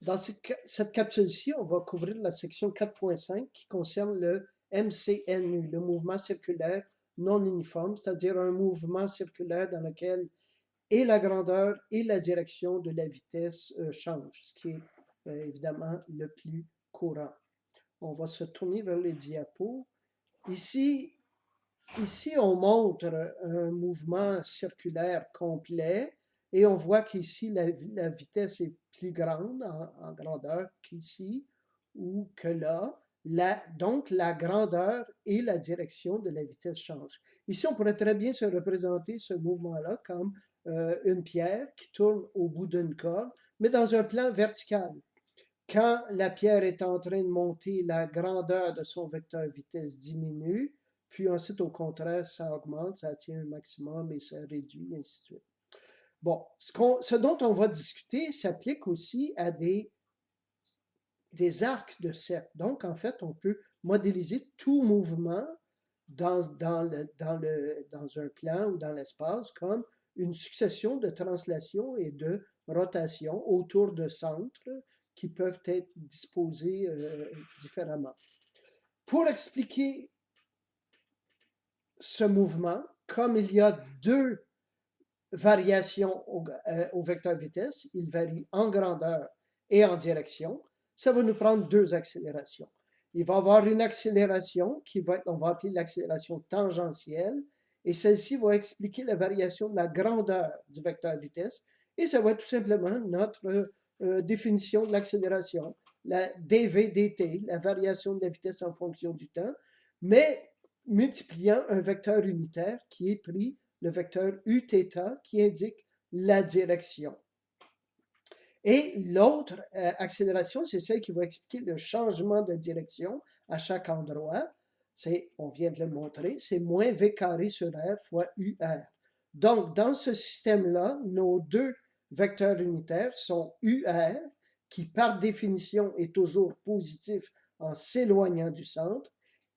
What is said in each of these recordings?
Dans cette capsule-ci, on va couvrir la section 4.5 qui concerne le MCNU, le mouvement circulaire non uniforme, c'est-à-dire un mouvement circulaire dans lequel et la grandeur et la direction de la vitesse changent, ce qui est évidemment le plus courant. On va se tourner vers les diapos. Ici, on montre un mouvement circulaire complet et on voit qu'ici, la vitesse est plus grande en grandeur qu'ici ou que là. Donc, la grandeur et la direction de la vitesse changent. Ici, on pourrait très bien se représenter ce mouvement-là comme une pierre qui tourne au bout d'une corde, mais dans un plan vertical. Quand la pierre est en train de monter, la grandeur de son vecteur vitesse diminue, puis ensuite, au contraire, ça augmente, ça atteint un maximum et ça réduit, ainsi de suite. Bon, ce dont on va discuter s'applique aussi à des arcs de cercle. Donc, en fait, on peut modéliser tout mouvement dans un plan ou dans l'espace comme une succession de translations et de rotations autour de centres qui peuvent être disposés différemment. Pour expliquer ce mouvement, comme il y a deux variations au vecteur vitesse, il varie en grandeur et en direction, ça va nous prendre deux accélérations. Il va y avoir une accélération qui va être, on va appeler l'accélération tangentielle, et celle-ci va expliquer la variation de la grandeur du vecteur vitesse, et ça va être tout simplement notre définition de l'accélération, la dv/dt, la variation de la vitesse en fonction du temps, mais multipliant un vecteur unitaire qui est pris, le vecteur uθ, qui indique la direction. Et l'autre accélération, c'est celle qui va expliquer le changement de direction à chaque endroit. On vient de le montrer, c'est moins v carré sur r fois UR. Donc, dans ce système-là, nos deux vecteurs unitaires sont UR, qui par définition est toujours positif en s'éloignant du centre,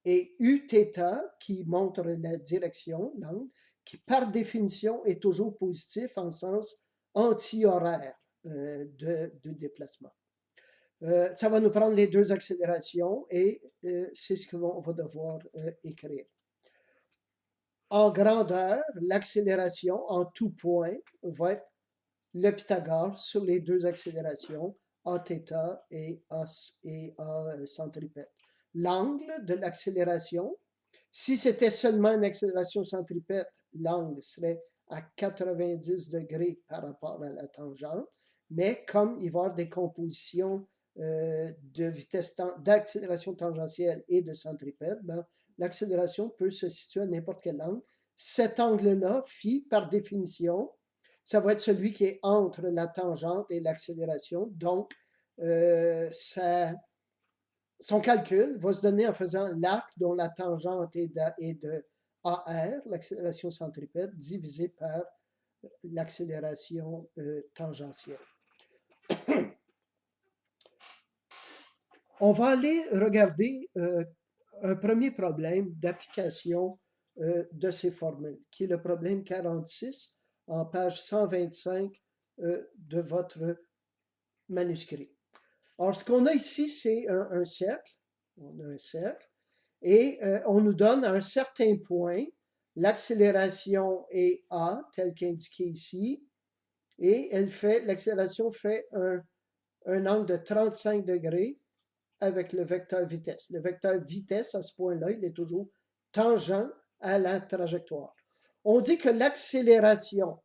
et Uθ, qui montre la direction, l'angle, qui par définition est toujours positif en sens anti-horaire de déplacement. Ça va nous prendre les deux accélérations et c'est ce qu'on va devoir écrire. En grandeur, l'accélération en tout point va être le Pythagore sur les deux accélérations Aθ et A centripète. L'angle de l'accélération, si c'était seulement une accélération centripète, l'angle serait à 90 degrés par rapport à la tangente, mais comme il va y avoir des compositions de vitesse d'accélération tangentielle et de centripète, ben, l'accélération peut se situer à n'importe quel angle. Cet angle-là, phi, par définition, ça va être celui qui est entre la tangente et l'accélération. Donc, son calcul va se donner en faisant l'arc dont la tangente est de AR, l'accélération centripète, divisé par l'accélération tangentielle. On va aller regarder un premier problème d'application de ces formules, qui est le problème 46 en page 125 de votre manuscrit. Alors, ce qu'on a ici, c'est un cercle. On a un cercle. Et on nous donne à un certain point, l'accélération est A, telle qu'indiquée ici. Et l'accélération fait un angle de 35 degrés avec le vecteur vitesse. Le vecteur vitesse, à ce point-là, il est toujours tangent à la trajectoire. On dit que l'accélération,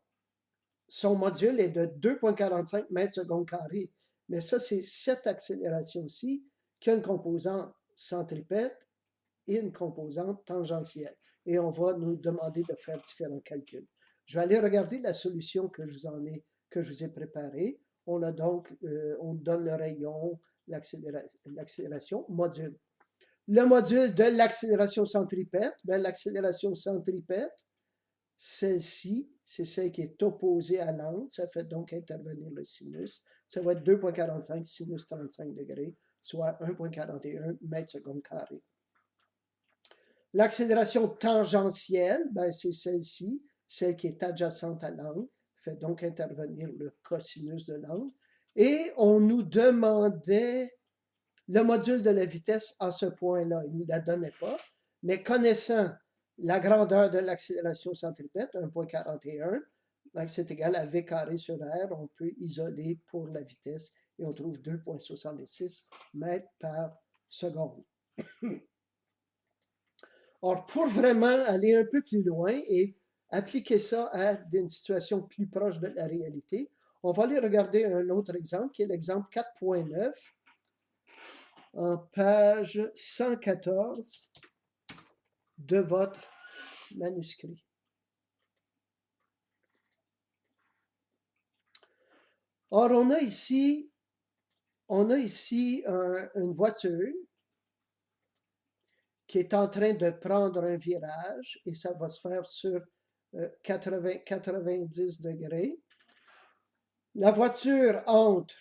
son module est de 2,45 mètres secondes carrés. Mais ça, c'est cette accélération-ci qui a une composante centripète et une composante tangentielle. Et on va nous demander de faire différents calculs. Je vais aller regarder la solution que je vous ai préparée. On a donc, on donne le rayon, l'accélération, module. Le module de l'accélération centripète, l'accélération centripète, celle-ci, c'est celle qui est opposée à l'angle, ça fait donc intervenir le sinus. Ça va être 2,45 sinus 35 degrés, soit 1,41 mètres seconde carré. L'accélération tangentielle, c'est celle-ci, celle qui est adjacente à l'angle, fait donc intervenir le cosinus de l'angle. Et on nous demandait le module de la vitesse à ce point-là. Il ne nous la donnait pas, mais connaissant la grandeur de l'accélération centripète, 1,41, c'est égal à V carré sur R, on peut isoler pour la vitesse et on trouve 2,66 mètres par seconde. Or, pour vraiment aller un peu plus loin et appliquer ça à une situation plus proche de la réalité, on va aller regarder un autre exemple, qui est l'exemple 4.9, en page 114 de votre manuscrit. Or, on a ici une voiture qui est en train de prendre un virage et ça va se faire sur 90 degrés. La voiture entre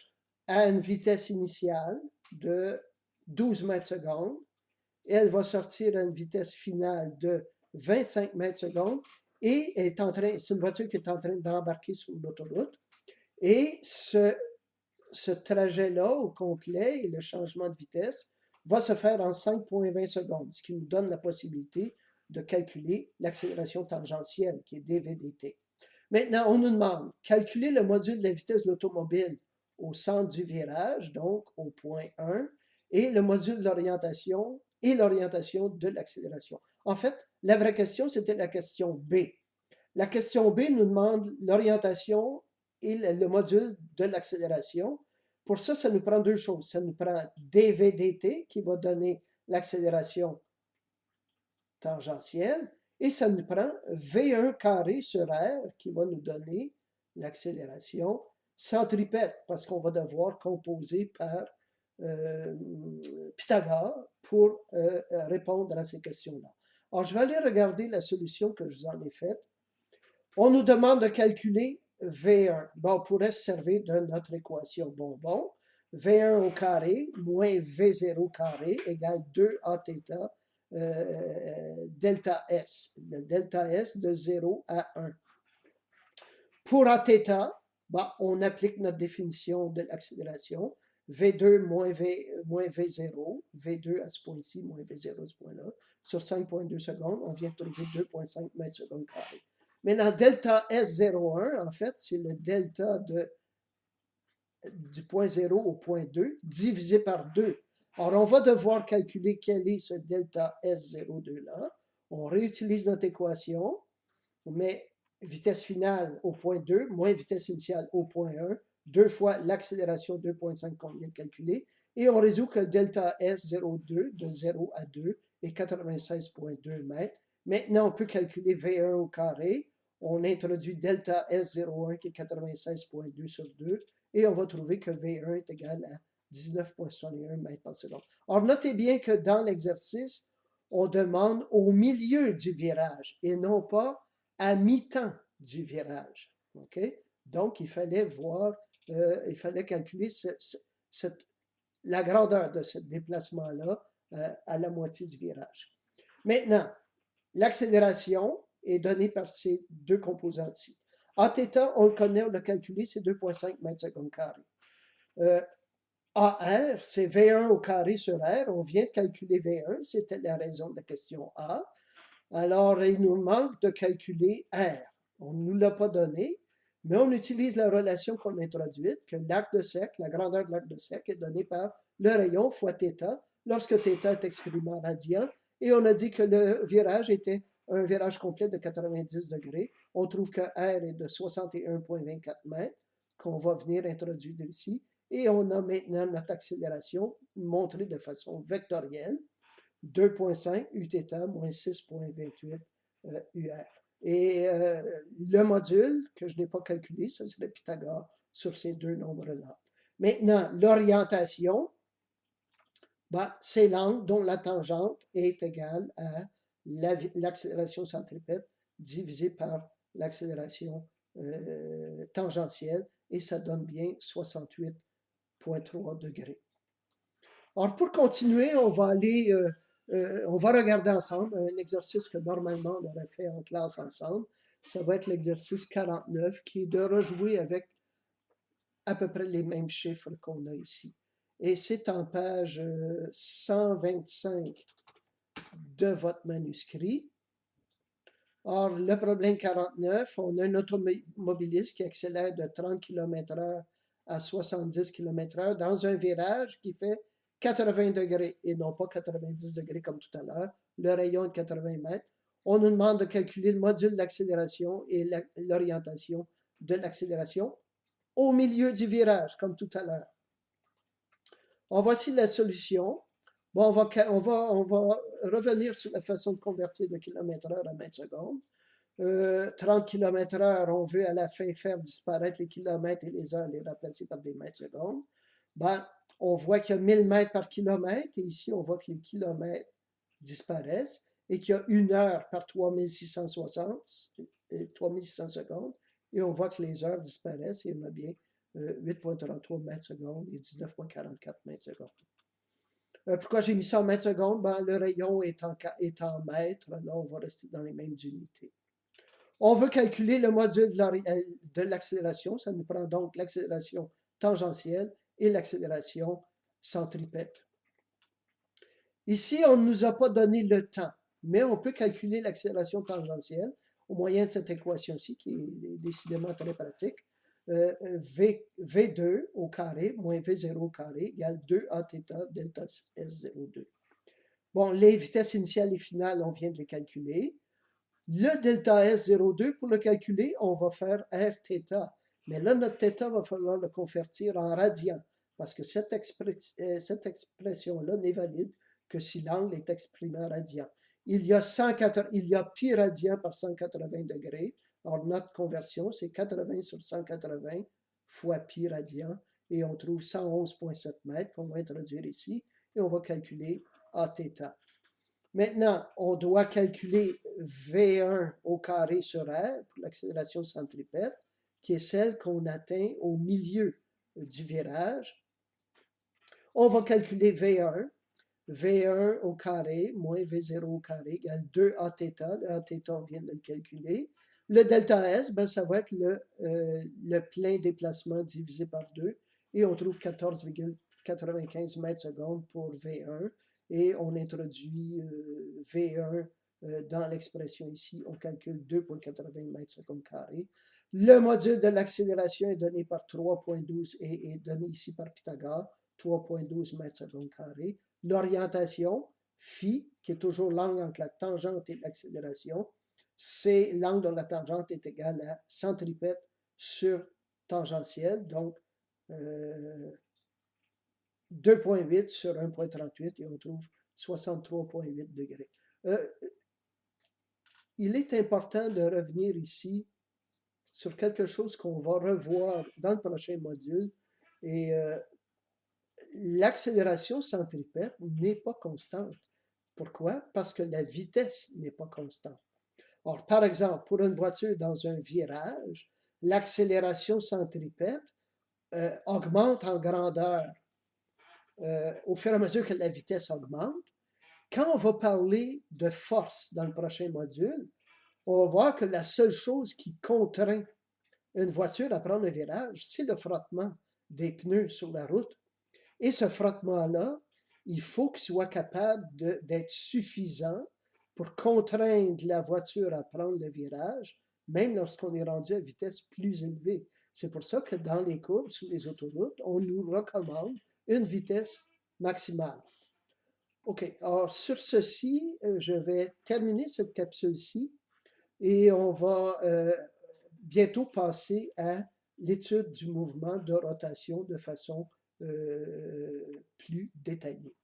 à une vitesse initiale de 12 mètres secondes et elle va sortir à une vitesse finale de 25 mètres secondes et c'est une voiture qui est en train d'embarquer sur l'autoroute. Et ce trajet-là au complet et le changement de vitesse va se faire en 5,20 secondes, ce qui nous donne la possibilité de calculer l'accélération tangentielle, qui est dvdt. Maintenant, on nous demande calculer le module de la vitesse de l'automobile au centre du virage, donc au point 1, et le module de l'orientation et l'orientation de l'accélération. En fait, la vraie question, c'était la question B. La question B nous demande l'orientation et le module de l'accélération. Pour ça, ça nous prend deux choses. Ça nous prend dvdt, qui va donner l'accélération tangentielle, et ça nous prend V1 carré sur R, qui va nous donner l'accélération centripète, parce qu'on va devoir composer par Pythagore pour répondre à ces questions-là. Alors, je vais aller regarder la solution que je vous en ai faite. On nous demande de calculer V1. Bon, on pourrait se servir de notre équation bonbon. V1 au carré moins V0 carré égale 2A delta S. Le delta S de 0 à 1. Pour A θ, on applique notre définition de l'accélération. V2 moins V0, V2 à ce point-ci, moins V0 à ce point-là. Sur 5,2 secondes, on vient de trouver 2,5 mètres secondes carré. Maintenant, delta S01, en fait, c'est le delta du point 0 au point 2 divisé par 2. Alors, on va devoir calculer quel est ce delta S02-là. On réutilise notre équation, on met vitesse finale au point 2 moins vitesse initiale au point 1, 2 fois l'accélération 2,5 qu'on vient de calculer, et on résout que le delta S02 de 0 à 2 est 96,2 mètres. Maintenant, on peut calculer V1 au carré. On introduit delta S01 qui est 96,2 sur 2 et on va trouver que V1 est égal à 19,61 mètres par seconde. Or, notez bien que dans l'exercice, on demande au milieu du virage et non pas à mi-temps du virage. Okay? Donc, il fallait calculer la grandeur de ce déplacement-là à la moitié du virage. Maintenant, l'accélération est donnée par ces deux composantes-ci. Aθ, on le connaît, on l'a calculé, c'est 2,5 mètres secondes carré. AR, c'est V1 au carré sur R. On vient de calculer V1, c'était la raison de la question A. Alors, il nous manque de calculer R. On ne nous l'a pas donné, mais on utilise la relation qu'on a introduite, que l'arc de cercle, la grandeur de l'arc de cercle est donnée par le rayon fois θ, lorsque θ est exprimé en radian, et on a dit que le virage était un virage complet de 90 degrés. On trouve que R est de 61,24 mètres, qu'on va venir introduire ici, et on a maintenant notre accélération montrée de façon vectorielle, 2,5 Uθ moins 6,28 UR. Et le module, que je n'ai pas calculé, ça serait Pythagore sur ces deux nombres-là. Maintenant, l'orientation, c'est l'angle dont la tangente est égale à l'accélération centripète divisée par l'accélération tangentielle, et ça donne bien 68,3 degrés. Alors, pour continuer, on va regarder ensemble un exercice que normalement on aurait fait en classe ensemble. Ça va être l'exercice 49, qui est de rejouer avec à peu près les mêmes chiffres qu'on a ici. Et c'est en page 125 de votre manuscrit. Or, le problème 49, on a un automobiliste qui accélère de 30 km/h à 70 km/h dans un virage qui fait 80 degrés et non pas 90 degrés comme tout à l'heure, le rayon est de 80 mètres. On nous demande de calculer le module d'accélération et l'orientation de l'accélération au milieu du virage, comme tout à l'heure. Voici la solution. Bon, on va revenir sur la façon de convertir de km/h à mètres secondes. 30 km/h, on veut à la fin faire disparaître les kilomètres et les heures, les remplacer par des mètres secondes. Ben, on voit qu'il y a 1000 mètres par kilomètre, et ici, on voit que les kilomètres disparaissent, et qu'il y a 1 heure par 3660, 3600 secondes, et on voit que les heures disparaissent, et on a bien 8,33 mètres secondes et 19,44 mètres secondes. Pourquoi j'ai mis ça en mètres secondes? Ben, le rayon est en mètres, alors on va rester dans les mêmes unités. On veut calculer le module de l'accélération, ça nous prend donc l'accélération tangentielle et l'accélération centripète. Ici, on ne nous a pas donné le temps, mais on peut calculer l'accélération tangentielle au moyen de cette équation-ci, qui est décidément très pratique. V2 au carré moins V0 au carré égale 2A θ delta S02. Bon, les vitesses initiales et finales, on vient de les calculer. Le delta S02, pour le calculer, on va faire Rθ. Mais là, notre θ, va falloir le convertir en radian, parce que cette expression-là n'est valide que si l'angle est exprimé en radian. Il y a pi radian par 180 degrés. Or, notre conversion, c'est 80 sur 180 fois pi radian, et on trouve 111,7 mètres qu'on va introduire ici, et on va calculer Aθ. Maintenant, on doit calculer V1 au carré sur R pour l'accélération centripète, qui est celle qu'on atteint au milieu du virage. On va calculer V1. V1 au carré moins V0 au carré égale 2Aθ. Le Aθ, on vient de le calculer. Le delta S, ben, ça va être le plein déplacement divisé par 2, et on trouve 14,95 mètres secondes pour V1, et on introduit V1 dans l'expression ici, on calcule 2,80 mètres secondes carrés. Le module de l'accélération est donné par 3,12 et est donné ici par Pythagore, 3,12 mètres secondes carrés. L'orientation, phi, qui est toujours l'angle entre la tangente et l'accélération, c'est l'angle de la tangente est égal à centripète sur tangentielle, donc 2,8 sur 1,38, et on trouve 63,8 degrés. Il est important de revenir ici sur quelque chose qu'on va revoir dans le prochain module, et l'accélération centripète n'est pas constante. Pourquoi? Parce que la vitesse n'est pas constante. Or, par exemple, pour une voiture dans un virage, l'accélération centripète augmente en grandeur au fur et à mesure que la vitesse augmente. Quand on va parler de force dans le prochain module, on va voir que la seule chose qui contraint une voiture à prendre un virage, c'est le frottement des pneus sur la route. Et ce frottement-là, il faut qu'il soit capable d'être suffisant pour contraindre la voiture à prendre le virage, même lorsqu'on est rendu à vitesse plus élevée. C'est pour ça que dans les courbes, sur les autoroutes, on nous recommande une vitesse maximale. OK, alors sur ceci, je vais terminer cette capsule-ci, et on va bientôt passer à l'étude du mouvement de rotation de façon plus détaillée.